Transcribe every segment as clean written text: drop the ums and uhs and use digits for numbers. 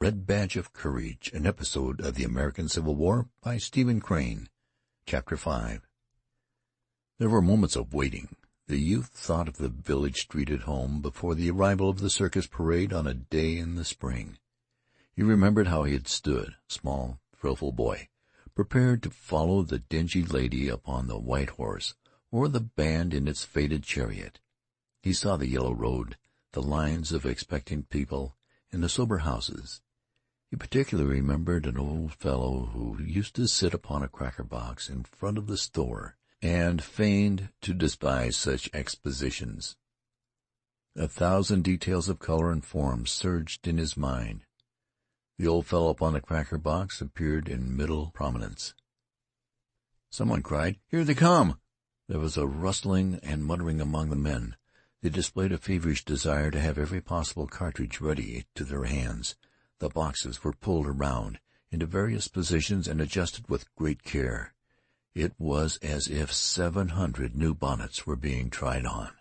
Red Badge of Courage, an episode of the American Civil War by Stephen Crane. Chapter 5. There were moments of waiting. The youth thought of the village street at home before the arrival of the circus parade on a day in the spring. He remembered how he had stood, small, thrillful boy, prepared to follow the dingy lady upon the white horse, or the band in its faded chariot. He saw the yellow road, the lines of expectant people, and the sober houses. He particularly remembered an old fellow who used to sit upon a cracker box in front of the store, and feigned to despise such expositions. 1,000 details of color and form surged in his mind. The old fellow upon the cracker box appeared in middle prominence. Someone cried, "Here they come!" There was a rustling and muttering among the men. They displayed a feverish desire to have every possible cartridge ready to their hands. The boxes were pulled around into various positions and adjusted with great care. It was as if 700 new bonnets were being tried on.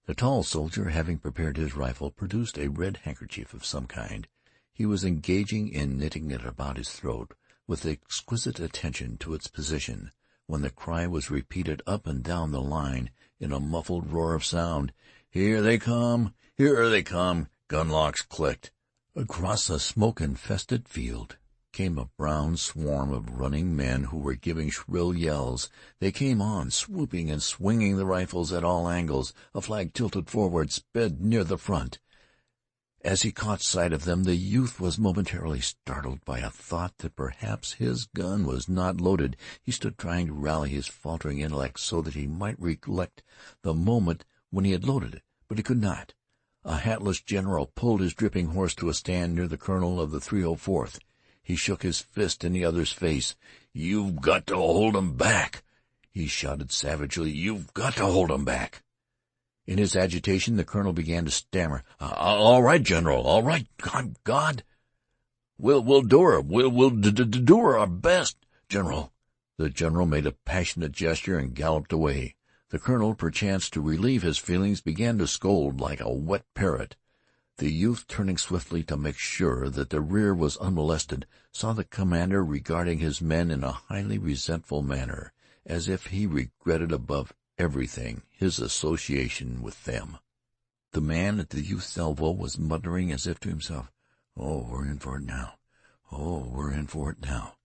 The tall soldier, having prepared his rifle, produced a red handkerchief of some kind. He was engaging in knitting it about his throat with exquisite attention to its position, when the cry was repeated up and down the line in a muffled roar of sound. "Here they come! Here they come!" Gunlocks clicked. Across the smoke-infested field came a brown swarm of running men who were giving shrill yells. They came on, swooping and swinging the rifles at all angles. A flag tilted forward sped near the front. As he caught sight of them, the youth was momentarily startled by a thought that perhaps his gun was not loaded. He stood trying to rally his faltering intellect so that he might recollect the moment when he had loaded it, but he could not. A hatless general pulled his dripping horse to a stand near the colonel of the 304th. He shook his fist in the other's face. "You've got to hold 'em back!" he shouted savagely. "You've got to hold 'em back!" In his agitation the colonel began to stammer. All right, General, all right. God, we'll do her. We'll do her our best, General." The general made a passionate gesture and galloped away. The colonel, perchance to relieve his feelings, began to scold like a wet parrot. The youth, turning swiftly to make sure that the rear was unmolested, saw the commander regarding his men in a highly resentful manner, as if he regretted above everything his association with them. The man at the youth's elbow was muttering as if to himself, "Oh, we're in for it now. Oh, we're in for it now."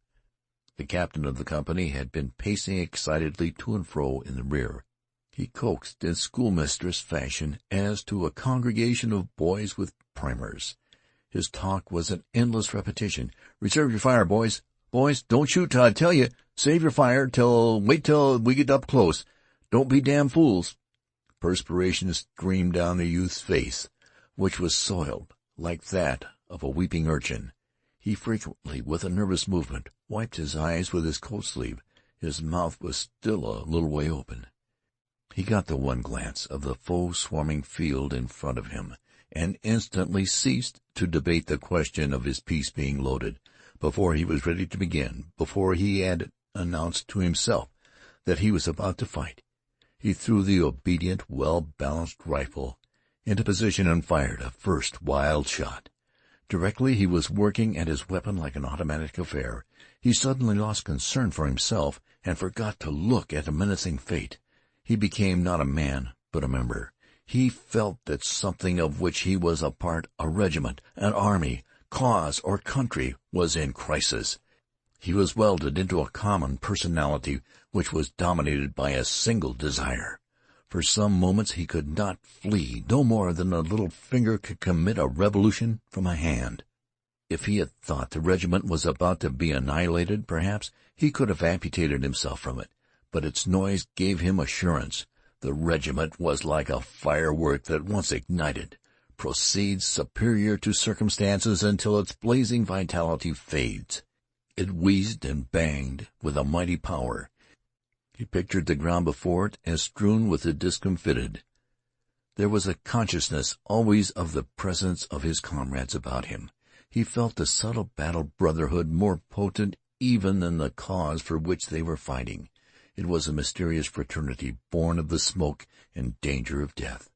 The captain of the company had been pacing excitedly to and fro in the rear. He coaxed in schoolmistress fashion as to a congregation of boys with primers. His talk was an endless repetition. "Reserve your fire, boys. Boys, don't shoot till I tell you. Save your fire wait till we get up close. Don't be damn fools." Perspiration streamed down the youth's face, which was soiled like that of a weeping urchin. He frequently, with a nervous movement, wiped his eyes with his coat sleeve. His mouth was still a little way open. He got the one glance of the foe-swarming field in front of him, and instantly ceased to debate the question of his piece being loaded. Before he was ready to begin, before he had announced to himself that he was about to fight, he threw the obedient, well-balanced rifle into position and fired a first wild shot. Directly he was working at his weapon like an automatic affair. He suddenly lost concern for himself and forgot to look at a menacing fate. He became not a man, but a member. He felt that something of which he was a part, a regiment, an army, cause, or country, was in crisis. He was welded into a common personality which was dominated by a single desire. For some moments he could not flee, no more than a little finger could commit a revolution from a hand. If he had thought the regiment was about to be annihilated, perhaps he could have amputated himself from it, but its noise gave him assurance. The regiment was like a firework that, once ignited, proceeds superior to circumstances until its blazing vitality fades. It wheezed and banged with a mighty power. He pictured the ground before it as strewn with the discomfited. There was a consciousness always of the presence of his comrades about him. He felt the subtle battle brotherhood more potent even than the cause for which they were fighting. It was a mysterious fraternity born of the smoke and danger of death.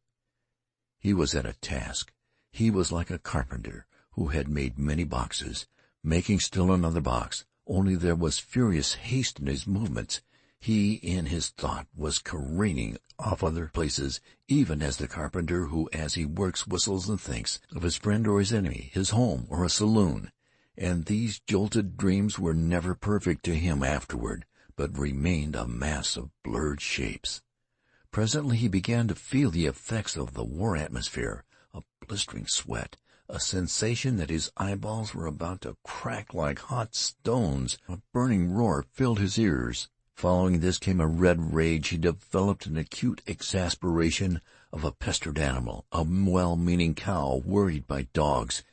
He was at a task. He was like a carpenter who had made many boxes, making still another box, only there was furious haste in his movements. He, in his thought, was careening off other places, even as the carpenter who, as he works, whistles and thinks of his friend or his enemy, his home or a saloon. And these jolted dreams were never perfect to him afterward, but remained a mass of blurred shapes. Presently he began to feel the effects of the war atmosphere, a blistering sweat, a sensation that his eyeballs were about to crack like hot stones. A burning roar filled his ears. Following this came a red rage. He developed an acute exasperation of a pestered animal, a well-meaning cow worried by dogs.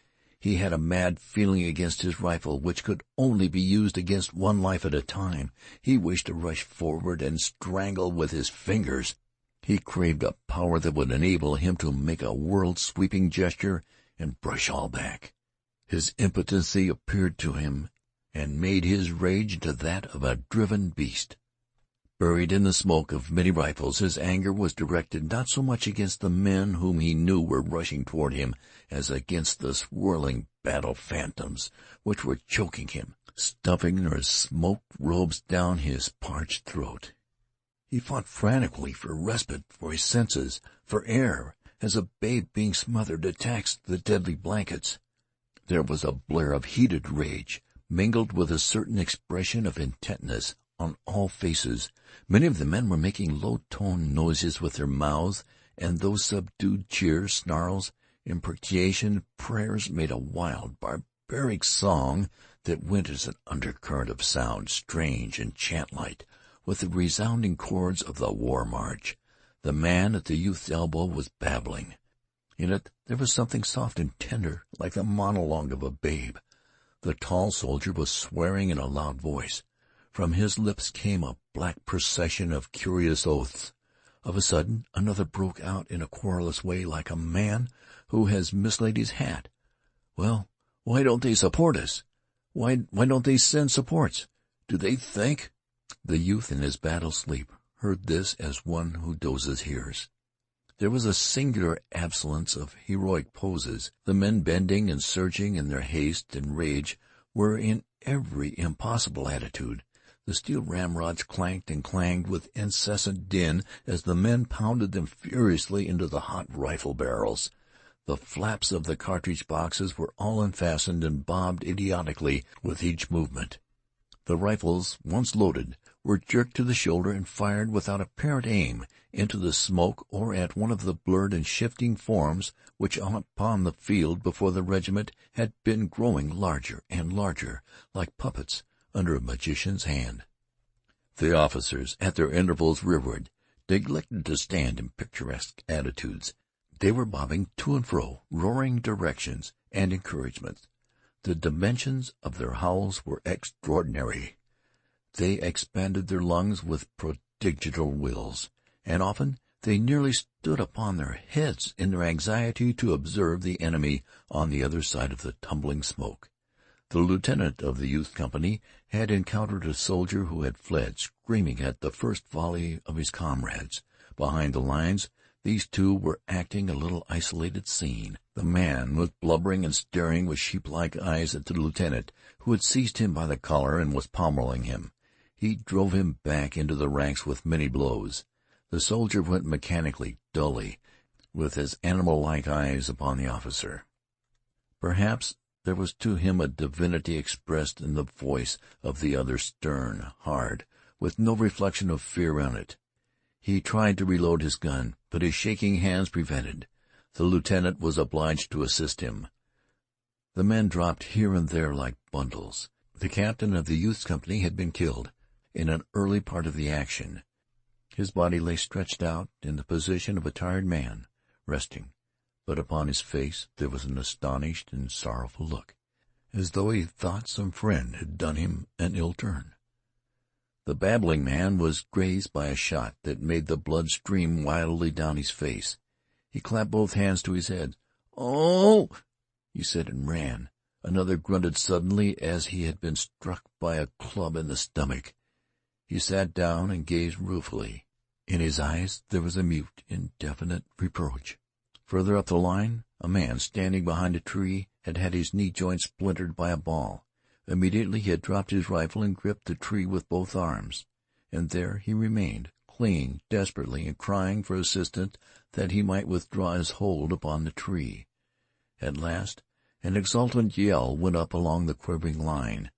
He had a mad feeling against his rifle, which could only be used against one life at a time. He wished to rush forward and strangle with his fingers. He craved a power that would enable him to make a world-sweeping gesture and brush all back. His impotency appeared to him and made his rage into that of a driven beast. Buried in the smoke of many rifles, his anger was directed not so much against the men whom he knew were rushing toward him as against the swirling battle phantoms which were choking him, stuffing their smoked robes down his parched throat. He fought frantically for respite, for his senses, for air, as a babe being smothered attacks the deadly blankets. There was a blare of heated rage, mingled with a certain expression of intentness on all faces. Many of the men were making low-toned noises with their mouths, and those subdued cheers, snarls, imprecations, prayers made a wild, barbaric song that went as an undercurrent of sound, strange and chant-like, with the resounding chords of the war march. The man at the youth's elbow was babbling. In it there was something soft and tender, like the monologue of a babe. The tall soldier was swearing in a loud voice. From his lips came a black procession of curious oaths. Of a sudden another broke out in a querulous way, like a man who has mislaid his hat. "Well, why don't they support us? Why don't they send supports? Do they think—" The youth in his battle sleep heard this as one who dozes hears. There was a singular absence of heroic poses. The men, bending and surging in their haste and rage, were in every impossible attitude. The steel ramrods clanked and clanged with incessant din as the men pounded them furiously into the hot rifle barrels. The flaps of the cartridge boxes were all unfastened and bobbed idiotically with each movement. The rifles, once loaded, were jerked to the shoulder and fired without apparent aim into the smoke or at one of the blurred and shifting forms which upon the field before the regiment had been growing larger and larger, like puppets under a magician's hand. The officers, at their intervals rearward, neglected to stand in picturesque attitudes. They were bobbing to and fro, roaring directions and encouragements. The dimensions of their howls were extraordinary. They expanded their lungs with prodigal wills, and often they nearly stood upon their heads in their anxiety to observe the enemy on the other side of the tumbling smoke. The lieutenant of the youth company had encountered a soldier who had fled, screaming at the first volley of his comrades. Behind the lines, these two were acting a little isolated scene. The man was blubbering and staring with sheep-like eyes at the lieutenant, who had seized him by the collar and was pommeling him. He drove him back into the ranks with many blows. The soldier went mechanically, dully, with his animal-like eyes upon the officer. Perhaps there was to him a divinity expressed in the voice of the other, stern, hard, with no reflection of fear in it. He tried to reload his gun, but his shaking hands prevented. The lieutenant was obliged to assist him. The men dropped here and there like bundles. The captain of the youth company had been killed in an early part of the action. His body lay stretched out in the position of a tired man, resting, but upon his face there was an astonished and sorrowful look, as though he thought some friend had done him an ill turn. The babbling man was grazed by a shot that made the blood stream wildly down his face. He clapped both hands to his head. "Oh!" he said, and ran. Another grunted suddenly as he had been struck by a club in the stomach. He sat down and gazed ruefully. In his eyes there was a mute, indefinite reproach. Further up the line, a man, standing behind a tree, had had his knee joint splintered by a ball. Immediately he had dropped his rifle and gripped the tree with both arms, and there he remained, clinging desperately and crying for assistance that he might withdraw his hold upon the tree. At last an exultant yell went up along the quivering line.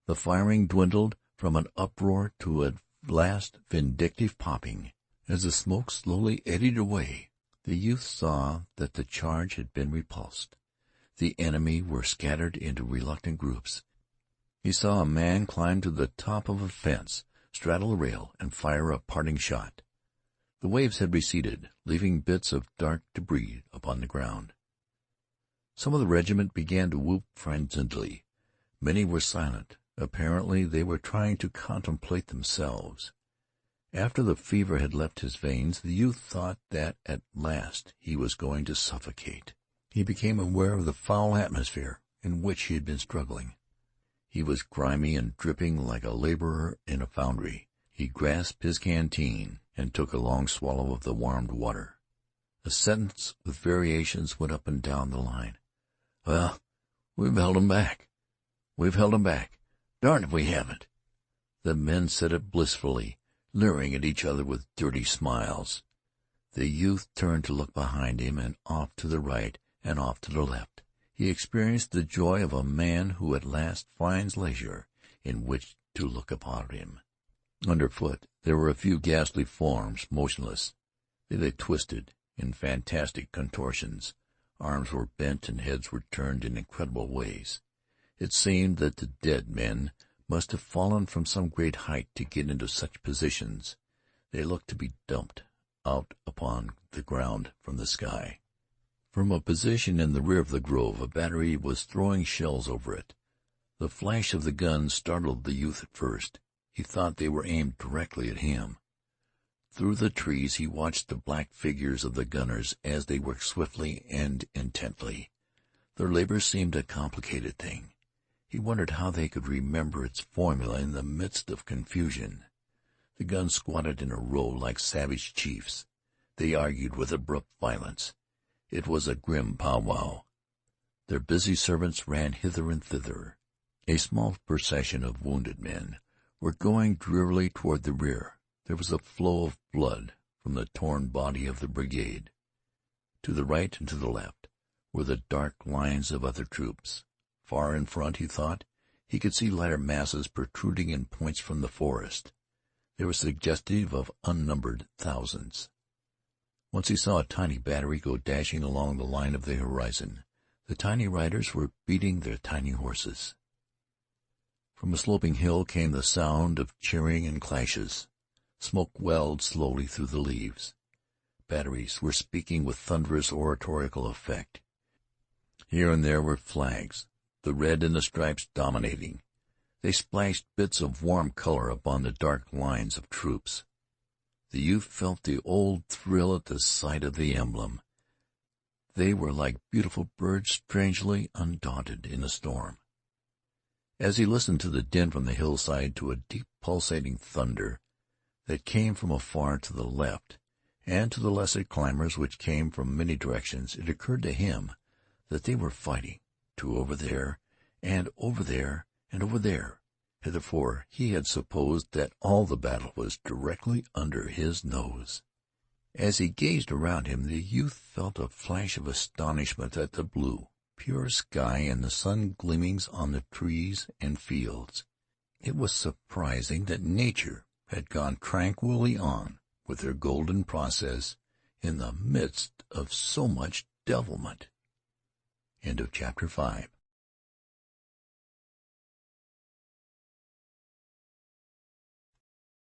The firing dwindled from an uproar to a last vindictive popping. As the smoke slowly eddied away, the youth saw that the charge had been repulsed. The enemy were scattered into reluctant groups. He saw a man climb to the top of a fence, straddle the rail, and fire a parting shot. The waves had receded, leaving bits of dark debris upon the ground. Some of the regiment began to whoop frenziedly. Many were silent. Apparently they were trying to contemplate themselves. After the fever had left his veins, the youth thought that at last he was going to suffocate. He became aware of the foul atmosphere in which he had been struggling. He was grimy and dripping like a laborer in a foundry. He grasped his canteen and took a long swallow of the warmed water. A sentence with variations went up and down the line. "Well, we've held 'em back. We've held 'em back. Darn if we haven't." The men said it blissfully, leering at each other with dirty smiles. The youth turned to look behind him and off to the right and off to the left. He experienced the joy of a man who at last finds leisure in which to look about him. Underfoot there were a few ghastly forms, motionless. They lay twisted in fantastic contortions. Arms were bent and heads were turned in incredible ways. It seemed that the dead men must have fallen from some great height to get into such positions. They looked to be dumped out upon the ground from the sky. From a position in the rear of the grove, a battery was throwing shells over it. The flash of the guns startled the youth at first. He thought they were aimed directly at him. Through the trees he watched the black figures of the gunners as they worked swiftly and intently. Their labor seemed a complicated thing. He wondered how they could remember its formula in the midst of confusion. The guns squatted in a row like savage chiefs. They argued with abrupt violence. It was a grim powwow. Their busy servants ran hither and thither. A small procession of wounded men were going drearily toward the rear. There was a flow of blood from the torn body of the brigade. To the right and to the left were the dark lines of other troops. Far in front, he thought, he could see lighter masses protruding in points from the forest. They were suggestive of unnumbered thousands. Once he saw a tiny battery go dashing along the line of the horizon. The tiny riders were beating their tiny horses. From a sloping hill came the sound of cheering and clashes. Smoke welled slowly through the leaves. Batteries were speaking with thunderous oratorical effect. Here and there were flags, the red and the stripes dominating. They splashed bits of warm color upon the dark lines of troops. The youth felt the old thrill at the sight of the emblem. They were like beautiful birds strangely undaunted in a storm. As he listened to the din from the hillside, to a deep pulsating thunder that came from afar to the left, and to the lesser clamors which came from many directions, it occurred to him that they were fighting, two over there, and over there, and over there. Hitherto he had supposed that all the battle was directly under his nose. As he gazed around him, the youth felt a flash of astonishment at the blue, pure sky and the sun gleamings on the trees and fields. It was surprising that nature had gone tranquilly on with her golden process in the midst of so much devilment. End of chapter 5.